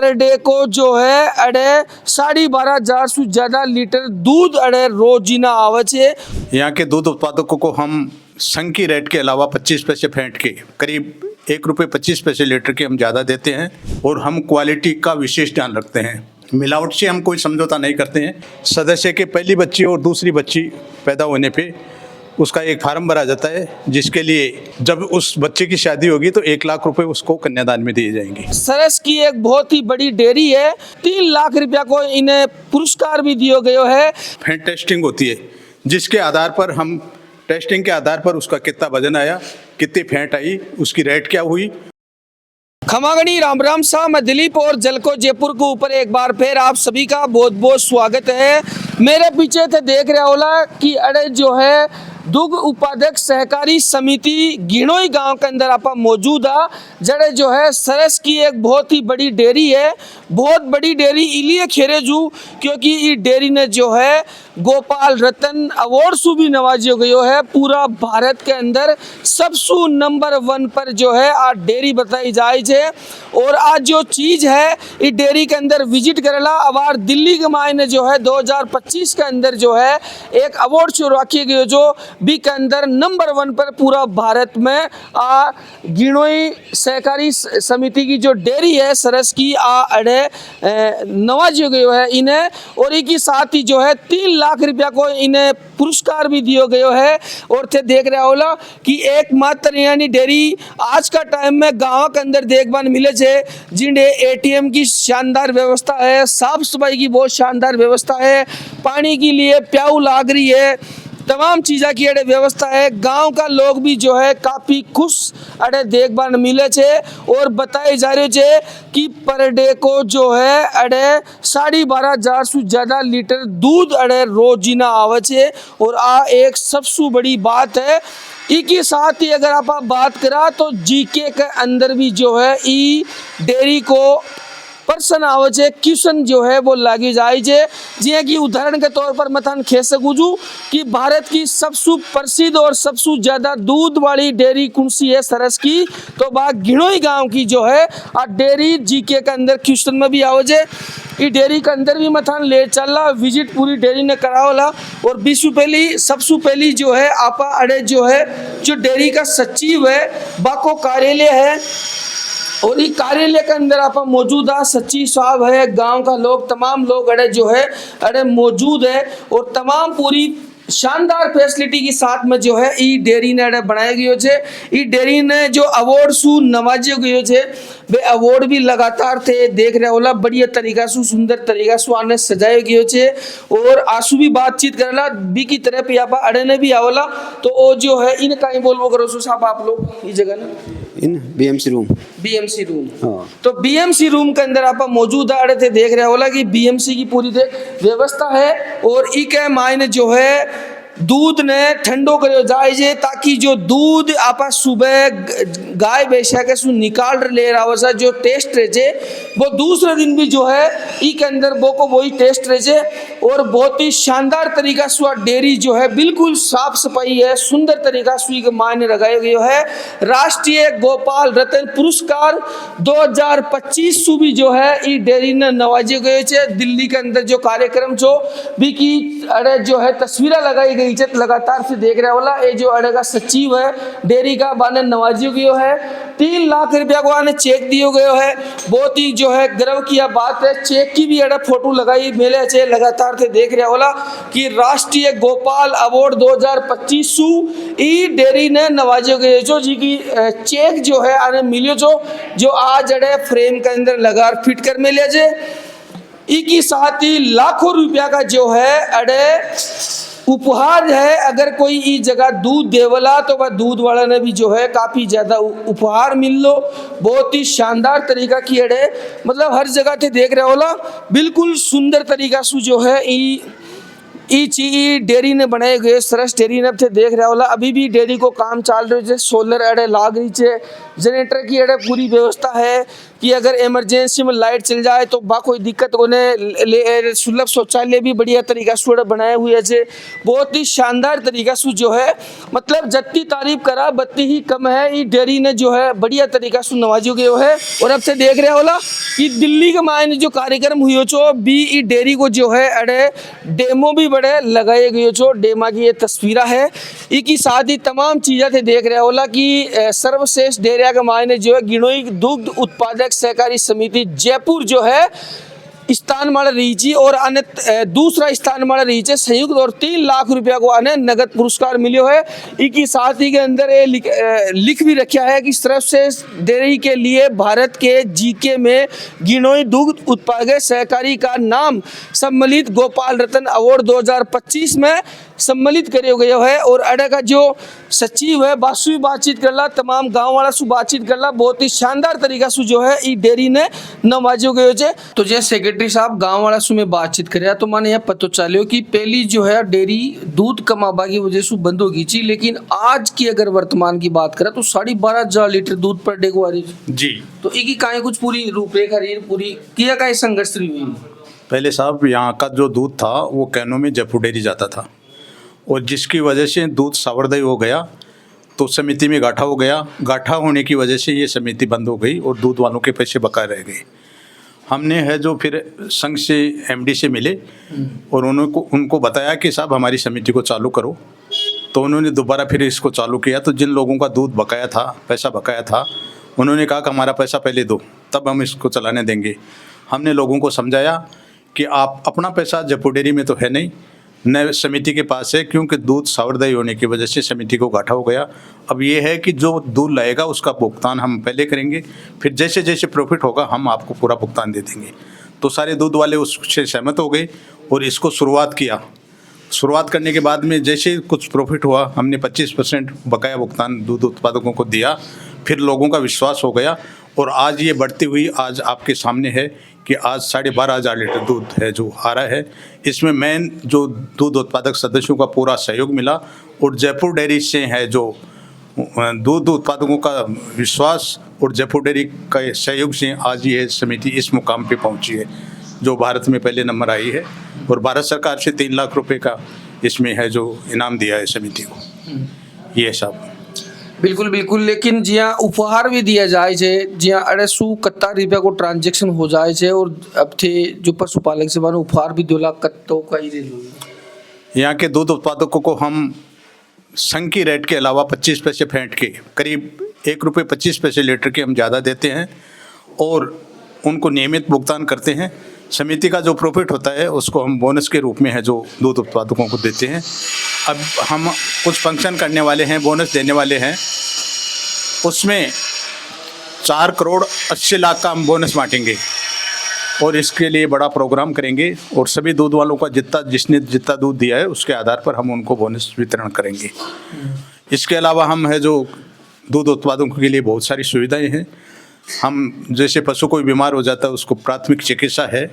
Per day को जो है अड़े 12,500 से ज्यादा लीटर दूध अड़े रोजीना आवे छे। यहाँ के दूध उत्पादकों को हम संघ की रेट के अलावा 25 पैसे फेंट के करीब ₹1.25 लीटर के हम ज़्यादा देते हैं और हम क्वालिटी का विशेष ध्यान रखते हैं। मिलावट से हम कोई समझौता नहीं करते हैं। सदस्य के पहली बच्ची और दूसरी बच्ची पैदा होने पे उसका एक फार्म भरा जाता है, जिसके लिए जब उस बच्चे की शादी होगी तो 1 लाख रुपए उसको कन्यादान में दिए जाएंगे। सरस की एक बहुत ही बड़ी डेयरी है, 3 लाख रुपया को इन्हें पुरस्कार भी दिया गया है। फैट टेस्टिंग होती है, जिसके आधार पर हम टेस्टिंग के आधार पर उसका कितना वजन आया, कितनी फैट आई, उसकी रेट क्या हुई। खमागणी राम राम सा, मैं दिलीप और जलको जयपुर के ऊपर एक बार फिर आप सभी का बहुत बहुत स्वागत है। मेरे पीछे थे देख रहे होला कि अड़े जो है दुग्ध उत्पादक सहकारी समिति गिणोई गांव के अंदर आप मौजूद आ, जड़े जो है सरस की एक बहुत ही बड़ी डेयरी है। बहुत बड़ी डेयरी इलिए खेरेजू क्योंकि ये डेयरी ने जो है गोपाल रत्न अवार्ड से भी नवाजियो गयो है। पूरा भारत के अंदर सबसे नंबर 1 पर जो है आज डेयरी बताई जाए छे। और आज जो चीज है इस डेयरी के अंदर विजिट करेला अवार दिल्ली के मायने जो है 2025 के अंदर जो है एक अवार्ड शो रखी गयो जो बी के अंदर नंबर 1 पर पूरा भारत में गिणोई सहकारी समिति की जो डेयरी है सरस की अड़े नवाजियो गयो है इन्हें। और इनकी साथ ही जो है 3 लाख रुपया को इन्हें पुरस्कार भी दिया गया है। और थे देख रहे होला कि एकमात्र यानी डेयरी आज का टाइम में गांव के अंदर देखभाल मिले छे, जिनके एटीएम की शानदार व्यवस्था है, साफ सफाई की बहुत शानदार व्यवस्था है, पानी के लिए प्याऊ लाग रही है, तमाम चीज़ा की अड़े व्यवस्था है। गांव का लोग भी जो है काफ़ी खुश अड़े देखभाल मिले छे। और बताए जा रहे छे कि पर डे को जो है अड़े 12,500 से ज़्यादा लीटर दूध अड़े रोजीना आवे छे। और एक सबसे बड़ी बात है इसी साथ ही अगर आप बात करा तो जीके के अंदर भी जो है ई डेयरी को पर्सन आवे छे क्वेश्चन जो है वो लागी जाए छे। जिया कि उदाहरण के तौर पर मैं थाने कह सकूँ छू कि भारत की सबसे प्रसिद्ध और सबसे ज्यादा दूध वाली डेयरी कौन सी है सरस की, तो बात गिणोई गांव की जो है डेयरी जीके के अंदर क्वेश्चन में भी आवे छे। ई डेयरी के अंदर भी मैं थाने ले चला विजिट पूरी डेयरी ने करावला। और सबसे पहली जो है आपा अड़े जो है जो डेयरी का सचिव है बाको कार्यालय है। और ये कार्यालय के अंदर आप मौजूदा सचिव साहब है, गांव का लोग तमाम लोग अड़े जो है अड़े मौजूद है। और तमाम पूरी शानदार फैसिलिटी के साथ में जो है ई डेयरी ने अड़े बनाया गयो छे। ई डेयरी ने जो अवार्ड सु नवाजियो गयो छे वे अवार्ड भी लगातार थे देख रहे होला बढ़िया तरीका से सुंदर तरीका से आने सजायो गयो छे। और आंसू भी बातचीत करेला बी की तरफ यहाँ पर अड़े ने भी आवला तो वो जो है इन का ही बोलबो करो सो साहब आप लोग ये जगह ना इन बीएमसी रूम हाँ। तो बीएमसी रूम के अंदर आप मौजूद आ रहे थे देख रहे होला कि बीएमसी की पूरी व्यवस्था है। और ई के मायने जो है दूध ने ठंडो करो जाए ताकि जो दूध आप सुबह गाय भैंसा के सु निकाल ले रहा हो जो टेस्ट रहे वो दूसरे दिन भी जो है ई के अंदर वो को वही टेस्ट रहे। और बहुत ही शानदार तरीका से डेयरी जो है बिल्कुल साफ सफाई है, सुंदर तरीका से मायने लगाया गया है। राष्ट्रीय गोपाल रत्न पुरस्कार 2025 सु भी जो है ई डेयरी ने नवाजे गए थे। दिल्ली के अंदर जो कार्यक्रम जो भी की अरे जो है तस्वीर लगाई गई है लगातार से देख रहे होला। ये जो अड़े का सचिव है डेयरी का बाने नवाजियो गयो है, 3 लाख रुपया को आने चेक दियो गयो है। बहुत ही जो है गर्व की बात है, चेक की भी अड़े फोटो लगाई मेले छे लगातार से देख रहे होला कि राष्ट्रीय गोपाल अवार्ड 2025 सु ई डेयरी ने नवाजियो गयो जो जी की चेक जो है आने मिलियो जो आज अड़े फ्रेम के अंदर लगा फिट कर मिले जे। इसी साथ ही लाखों रुपया का जो है अड़े उपहार है। अगर कोई इस जगह दूध देवला तो वह दूध वाला ने भी जो है काफ़ी ज़्यादा उपहार मिल लो। बहुत ही शानदार तरीका की अड़े मतलब हर जगह थे देख रहे होला बिल्कुल सुंदर तरीका से जो है ई डेयरी ने बनाए गए सरस डेयरी ने थे देख रहे होला। अभी भी डेयरी को काम चाल रहे थे, सोलर अड़े लाग रही है, जनरेटर की अड़े पूरी व्यवस्था है, कि अगर इमरजेंसी में लाइट चल जाए तो बा कोई दिक्कत उन्हें सुलभ शौचालय भी बढ़िया तरीका से बनाए हुए है। बहुत ही शानदार तरीका से जो है मतलब जत्ती तारीफ करा बत्ती ही कम है। ये डेयरी ने जो है बढ़िया तरीका से नवाजो गयो है। और अब से देख रहे होला कि दिल्ली के मायने जो कार्यक्रम हुई छो बी ई डेयरी को जो है अड़े डेमो भी बड़े लगाए गए छो। डेमा की ये तस्वीरा है इकी साथ ही तमाम चीज़ें थे देख रहे होला कि सर्वश्रेष्ठ डेयरी के मायने जो है गिनोई दुग्ध उत्पादक सहकारी समिति जयपुर जो है स्थान माला रीची और अन्य दूसरा स्थान माला रीचे संयुक्त और 3 लाख रुपया को अन्य नगद पुरस्कार मिलो है। इसी साथ ही के अंदर ये लिख भी रखा है कि सर्वश्रेष्ठ डेयरी के लिए भारत के जीके में गिनोई दुग्ध उत्पादक सहकारी का नाम सम्मिलित गोपाल रत्न अवार्ड 2025 में सम्मिलित करे गए है। और अडे का जो सचिव है बासु बातचीत करला तमाम गांव वाला सु बातचीत करला बहुत ही शानदार तरीका से जो है ई डेयरी ने नवाजो गयो है। तो जैसे सेक्रेटरी साहब गांव वाला सु में बातचीत करे तो माने यह पता चलो कि पहली जो है डेयरी दूध कमाबा की वजह से बंद होगी थी, लेकिन आज की अगर वर्तमान की बात करें तो 12.5 लीटर दूध पर डे को आ रही जी। तो इकी काहे कुछ पूरी रूपरेखा पूरी किया का संघर्ष हुई। पहले साहब यहाँ का जो दूध था वो कैनों में जयपुर डेयरी जाता था और जिसकी वजह से दूध सावरदई हो गया तो समिति में गाठा हो गया। गाठा होने की वजह से ये समिति बंद हो गई और दूध वालों के पैसे बकाए रह गए। हमने है जो फिर संघ से एमडी से मिले और उनको बताया कि साहब हमारी समिति को चालू करो। तो उन्होंने दोबारा फिर इसको चालू किया। तो जिन लोगों का दूध बकाया था पैसा बकाया था उन्होंने कहा कि हमारा पैसा पहले दो तब हम इसको चलाने देंगे। हमने लोगों को समझाया कि आप अपना पैसा जयपुर डेयरी में तो है नहीं न समिति के पास है, क्योंकि दूध सावरदई होने की वजह से समिति को घाटा हो गया। अब ये है कि जो दूध लाएगा उसका भुगतान हम पहले करेंगे, फिर जैसे जैसे प्रॉफिट होगा हम आपको पूरा भुगतान दे देंगे। तो सारे दूध वाले उससे सहमत हो गए और इसको शुरुआत किया। शुरुआत करने के बाद में जैसे कुछ प्रॉफिट हुआ हमने 25% बकाया भुगतान दूध उत्पादकों को दिया। फिर लोगों का विश्वास हो गया और आज ये बढ़ती हुई आज आपके सामने है कि आज 12,500 लीटर दूध है जो आ रहा है। इसमें मेन जो दूध उत्पादक सदस्यों का पूरा सहयोग मिला और जयपुर डेयरी से है जो दूध उत्पादकों का विश्वास और जयपुर डेयरी का सहयोग से आज ये समिति इस मुकाम पे पहुंची है जो भारत में पहले नंबर आई है। और भारत सरकार से 3 लाख रुपए का इसमें है जो इनाम दिया है समिति को। ये सब बिल्कुल बिल्कुल, लेकिन जिया उपहार भी दिया जाए छे, जिया 281 रुपया को ट्रांजेक्शन हो जाए छे और अब थे जो पशुपालक से बने उपहार भी 2 लाख कत्तो का ही दे लो। यहाँ के दूध उत्पादकों को हम संघ की रेट के अलावा 25 पैसे फेंट के करीब 1 रुपये 25 पैसे लीटर के हम ज़्यादा देते हैं और उनको नियमित भुगतान करते हैं। समिति का जो प्रॉफिट होता है उसको हम बोनस के रूप में है जो दूध उत्पादकों को देते हैं। अब हम कुछ फंक्शन करने वाले हैं, बोनस देने वाले हैं, उसमें 4 करोड़ 80 लाख का हम बोनस बांटेंगे और इसके लिए बड़ा प्रोग्राम करेंगे और सभी दूध वालों का जिसने जितना दूध दिया है उसके आधार पर हम उनको बोनस वितरण करेंगे। इसके अलावा हम है जो दूध उत्पादकों के लिए बहुत सारी सुविधाएं हैं। हम जैसे पशु कोई बीमार हो जाता है उसको प्राथमिक चिकित्सा है,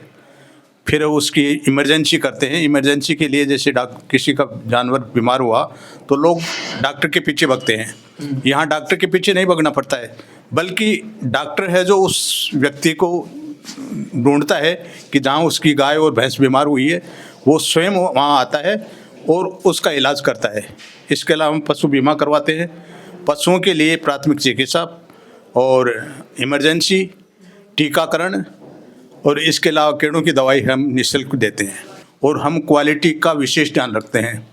फिर उसकी इमरजेंसी करते हैं। इमरजेंसी के लिए जैसे किसी का जानवर बीमार हुआ तो लोग डॉक्टर के पीछे भागते हैं। यहाँ डॉक्टर के पीछे नहीं भागना पड़ता है, बल्कि डॉक्टर है जो उस व्यक्ति को ढूंढता है कि जहाँ उसकी गाय और भैंस बीमार हुई है वो स्वयं वहाँ आता है और उसका इलाज करता है। इसके अलावा हम पशु बीमा करवाते हैं, पशुओं के लिए प्राथमिक चिकित्सा और इमरजेंसी टीकाकरण और इसके अलावा कीड़ों की दवाई हम निःशुल्क देते हैं। और हम क्वालिटी का विशेष ध्यान रखते हैं।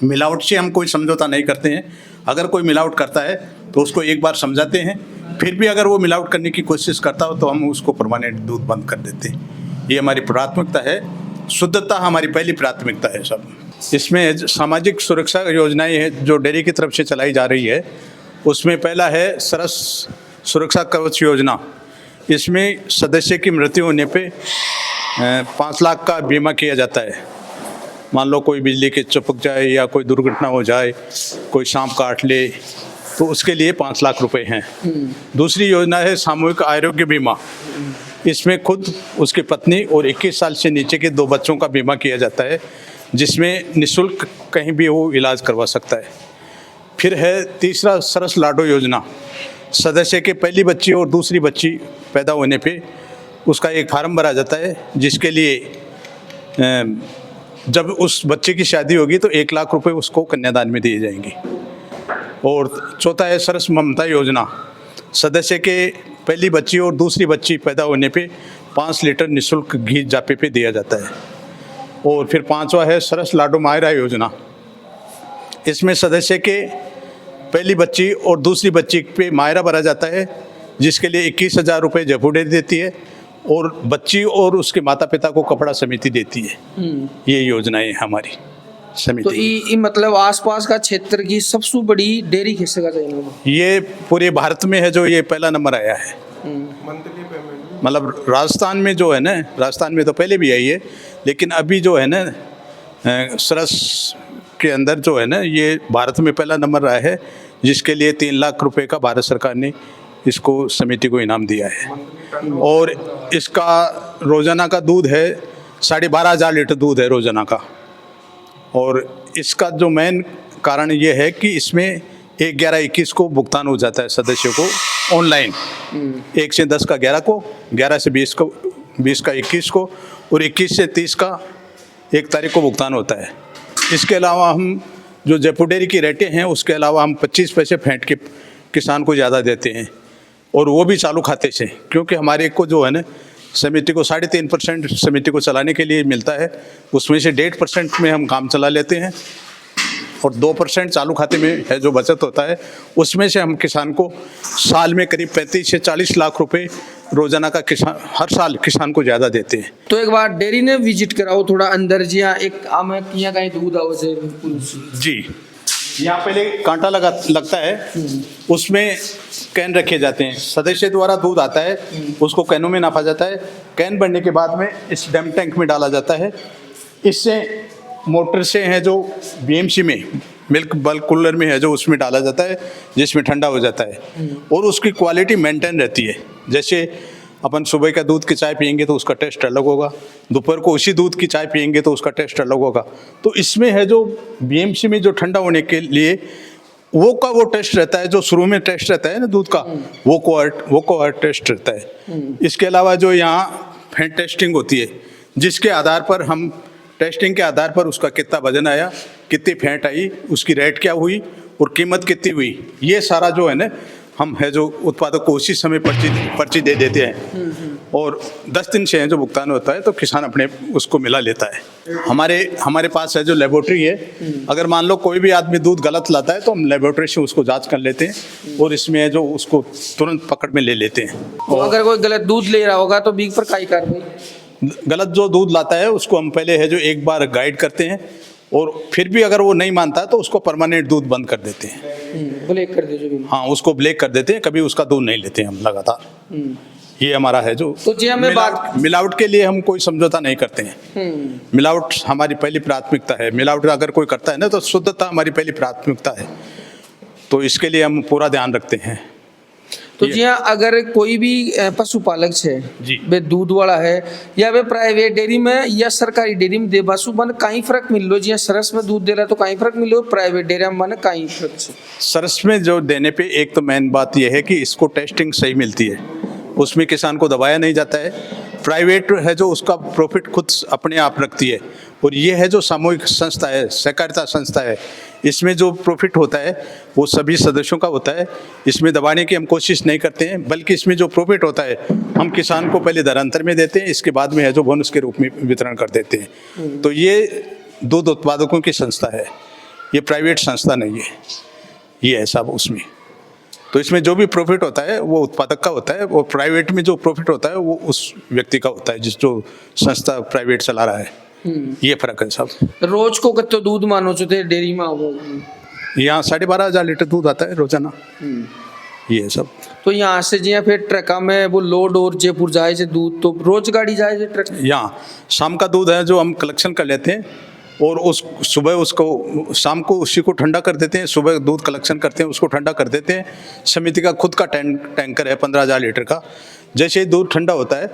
मिलावट से हम कोई समझौता नहीं करते हैं। अगर कोई मिलावट करता है तो उसको एक बार समझाते हैं, फिर भी अगर वो मिलावट करने की कोशिश करता हो तो हम उसको परमानेंट दूध बंद कर देते हैं। ये हमारी प्राथमिकता है, शुद्धता हमारी पहली प्राथमिकता है। सब इसमें सामाजिक सुरक्षा योजनाएं हैं जो डेयरी की तरफ से चलाई जा रही है। उसमें पहला है सरस सुरक्षा कवच योजना। इसमें सदस्य की मृत्यु होने पे 5 लाख का बीमा किया जाता है। मान लो कोई बिजली के चपक जाए या कोई दुर्घटना हो जाए, कोई सांप काट ले, तो उसके लिए 5 लाख रुपए हैं। दूसरी योजना है सामूहिक आरोग्य बीमा। इसमें खुद उसकी पत्नी और 21 साल से नीचे के 2 बच्चों का बीमा किया जाता है, जिसमें निःशुल्क कहीं भी वो इलाज करवा सकता है। फिर है तीसरा सरस लाडो योजना। सदस्य के पहली बच्ची और दूसरी बच्ची पैदा होने पे उसका एक फार्म भरा जाता है, जिसके लिए जब उस बच्चे की शादी होगी तो 1 लाख रुपए उसको कन्यादान में दिए जाएंगे। और चौथा है सरस ममता योजना। सदस्य के पहली बच्ची और दूसरी बच्ची पैदा होने पे 5 लीटर निःशुल्क घी जापे पे दिया जाता है। और फिर 5वां है सरस लाडो मायरा योजना। इसमें सदस्य के पहली बच्ची और दूसरी बच्ची पे मायरा भरा जाता है, जिसके लिए 21,000 रुपये जयपुर देती है और बच्ची और उसके माता पिता को कपड़ा समिति देती है। ये योजनाएं हमारी समिति। तो ये मतलब आसपास का क्षेत्र की सबसे बड़ी डेयरी किससे का चाहिए? ये पूरे भारत में है जो ये पहला नंबर आया है। मतलब राजस्थान में जो है ना, राजस्थान में तो पहले भी आई है, लेकिन अभी जो है ना सरस के अंदर जो है ना ये भारत में पहला नंबर रहा है, जिसके लिए 3 लाख रुपए का भारत सरकार ने इसको समिति को इनाम दिया है। और इसका रोज़ाना का दूध है 12,500 लीटर दूध है रोज़ाना का। और इसका जो मेन कारण ये है कि इसमें 1/11/21 को भुगतान हो जाता है सदस्यों को ऑनलाइन। 1 से 10 का 11 को, 11 से 20 को, 20 का 21 को और 21 से 30 का 1 तारीख को भुगतान होता है। इसके अलावा हम जो जयपुर डेयरी की रेटें हैं उसके अलावा हम 25 पैसे फेंट के किसान को ज़्यादा देते हैं, और वो भी चालू खाते से, क्योंकि हमारे को जो है ना समिति को 3.5% समिति को चलाने के लिए मिलता है, उसमें से 1.5% में हम काम चला लेते हैं और 2% चालू खाते में है जो बचत होता है, उसमें से हम किसान को साल में करीब 35 से 40 लाख रुपए रोजाना का किसान हर साल किसान को ज़्यादा देते हैं। तो एक बार डेयरी ने विजिट कराओ थोड़ा अंदर जी। हाँ, एक आम किया कहीं दूध आओ से बिल्कुल जी। यहाँ पहले कांटा लगता है, उसमें कैन रखे जाते हैं, सदस्य द्वारा दूध आता है, उसको कैनों में नापा जाता है, कैन भरने के बाद में इस डैम टैंक में डाला जाता है। इससे मोटर से है जो बीएमसी में मिल्क बल्क कूलर में है जो उसमें डाला जाता है, जिसमें ठंडा हो जाता है और उसकी क्वालिटी मेंटेन रहती है। जैसे अपन सुबह का दूध की चाय पियेंगे तो उसका टेस्ट अलग होगा, दोपहर को उसी दूध की चाय पियेंगे तो उसका टेस्ट अलग होगा। तो इसमें है जो बीएमसी में जो ठंडा होने के लिए वो टेस्ट रहता है, जो शुरू में टेस्ट रहता है ना दूध का, वो कोअर टेस्ट रहता है। इसके अलावा जो यहाँ फैट टेस्टिंग होती है, जिसके आधार पर हम टेस्टिंग के आधार पर उसका कितना वजन आया, कितनी फैट आई, उसकी रेट क्या हुई और कीमत कितनी हुई, ये सारा जो है ना हम है जो उत्पादक को उसी समय पर्ची दे देते हैं और 10 दिन से है जो भुगतान होता है तो किसान अपने उसको मिला लेता है। हमारे पास है जो लेबोरेटरी है, अगर मान लो कोई भी आदमी दूध गलत लाता है तो हम लेबोरेटरी से उसको जांच कर लेते हैं और इसमें है जो उसको तुरंत पकड़ में ले लेते हैं। तो अगर कोई गलत दूध ले रहा होगा तो बीक पर काई कार्रवाई? गलत जो दूध लाता है उसको हम पहले है जो एक बार गाइड करते हैं और फिर भी अगर वो नहीं मानता तो उसको परमानेंट दूध बंद कर देते हैं, ब्लैक कर देते हैं। हाँ, उसको ब्लैक कर देते हैं, कभी उसका दूध नहीं लेते हैं हम लगातार। ये हमारा है जो तो जी हमें मिलावट के लिए हम कोई समझौता नहीं करते हैं। मिलावट हमारी पहली प्राथमिकता है। मिलावट अगर कोई करता है ना तो शुद्धता हमारी पहली प्राथमिकता है, तो इसके लिए हम पूरा ध्यान रखते हैं। तो जी हाँ, अगर कोई भी पशुपालक है जी, वे दूध वाला है या वे प्राइवेट डेयरी में या सरकारी डेयरी में दे बासु मन कहीं फर्क मिल लो? जी सरस में दूध दे रहा है तो कहीं फर्क मिल लो, प्राइवेट डेयरी में मन कहीं फर्क से? सरस में जो देने पे एक तो मेन बात यह है कि इसको टेस्टिंग सही मिलती है, उसमें किसान को दबाया नहीं जाता है। प्राइवेट है जो उसका प्रॉफिट खुद अपने आप रखती है, और ये है जो सामूहिक संस्था है, सहकारिता संस्था है, इसमें जो प्रॉफिट होता है वो सभी सदस्यों का होता है। इसमें दबाने की हम कोशिश नहीं करते हैं, बल्कि इसमें जो प्रॉफिट होता है हम किसान को पहले दरांतर में देते हैं, इसके बाद में है जो बोनस के रूप में वितरण कर देते हैं। तो ये दूध उत्पादकों की संस्था है, ये प्राइवेट संस्था नहीं है, ये है सब उसमें। तो इसमें जो भी प्रॉफिट होता है वो उत्पादक का होता है, और प्राइवेट में जो प्रॉफिट होता है वो उस व्यक्ति का होता है जिस जो संस्था प्राइवेट चला रहा है। ये फर्क है सब। रोज को कितना दूध मानो चुते डेयरी में आओ? यहाँ 12,500 लीटर दूध आता है रोजाना। ये सब तो यहाँ से जी फिर ट्रका में वो लोड और जयपुर जाए से दूध तो रोज गाड़ी जाए से ट्रक? यहाँ शाम का दूध है जो हम कलेक्शन कर लेते हैं और उस सुबह उसको शाम को उसी को ठंडा कर देते हैं। सुबह दूध कलेक्शन करते हैं, उसको ठंडा कर देते हैं। समिति का खुद का टैंकर है 15,000 लीटर का। जैसे ही दूध ठंडा होता है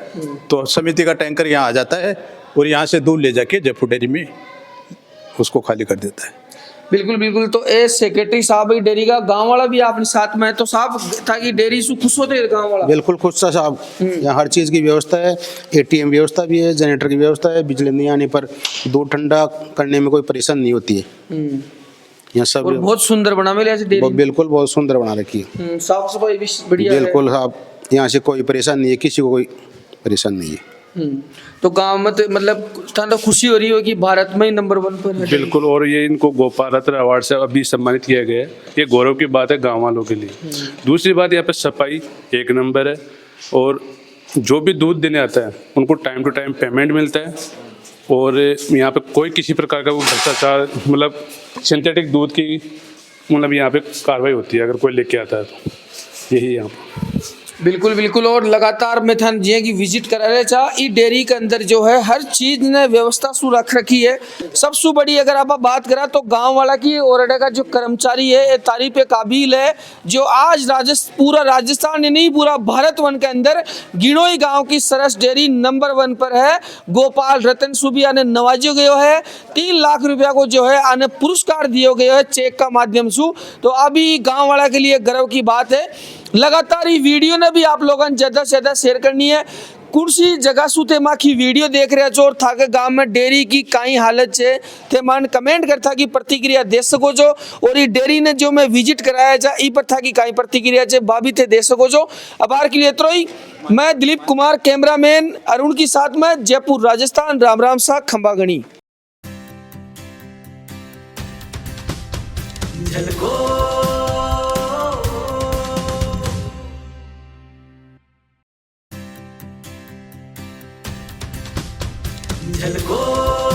तो समिति का टैंकर यहाँ आ जाता है और यहाँ से दूध ले जाके जयपुर डेयरी में उसको खाली कर देता है। बिल्कुल बिल्कुल। तो ए सेक्रेटरी साहब ही डेयरी का गांव वाला भी आपने साथ में है, तो साहब ताकि डेयरी से खुश होते गांव वाला। बिल्कुल खुश था साहब। यहाँ हर चीज़ की व्यवस्था है, एटीएम व्यवस्था भी है, जनरेटर की व्यवस्था है, बिजली नहीं आने पर दूध ठंडा करने में कोई परेशानी नहीं होती है। यहाँ सब और बहुत सुंदर बना मिले ऐसे डेयरी। बिल्कुल बहुत सुंदर बना रखी है। साफ सफाई भी बढ़िया है। बिल्कुल साहब, यहाँ से कोई परेशानी नहीं है, किसी को कोई परेशानी नहीं है। तो गांव में तो मतलब तो खुशी हो रही हो कि भारत में ही नंबर 1 पर है। बिल्कुल, और ये इनको गोपाल रत्न अवार्ड से अभी सम्मानित किया गया है, ये गौरव की बात है गांव वालों के लिए। दूसरी बात, यहाँ पे सफाई 1 नंबर है, और जो भी दूध देने आता है उनको टाइम टू टाइम पेमेंट मिलता है, और यहाँ पे कोई किसी प्रकार का भ्रष्टाचार मतलब सिंथेटिक दूध की मतलब यहाँ पे कार्रवाई होती है अगर कोई लेके आता है तो। यही यहाँ पर बिल्कुल बिल्कुल। और लगातार मैं थान जी की विजिट करा रहे चाह ई डेयरी के अंदर जो है हर चीज ने व्यवस्था सु रख रखी है। सबसे बड़ी अगर आप बात करा तो गांव वाला की और का जो कर्मचारी है ये तारीफ काबिल है, जो आज पूरा राजस्थान नहीं पूरा भारत वन के अंदर गिनोई गांव की सरस डेयरी नंबर 1 पर है। गोपाल रतन सुबिया ने नवाजो गयो है, 3 लाख रुपया को जो है आने पुरस्कार दियो गयो है चेक का माध्यम से। तो अभी गाँव वाला के लिए गर्व की बात है। लगातार ये वीडियो ने भी आप लोगों ने ज्यादा से ज्यादा शेयर करनी है। कुर्सी जगह सुते माँ की वीडियो देख रहे हो था के गांव में डेयरी की काई हालत है थे मान कमेंट करता की प्रतिक्रिया दे सको जो। और ये डेयरी ने जो मैं विजिट कराया जा ई पर था की काई प्रतिक्रिया है भाभी थे दे सको जो। अबार के लिए इतना ही। मैं दिलीप कुमार, कैमरामैन अरुण के साथ में, जयपुर राजस्थान। राम राम सा खंबागणी। झलको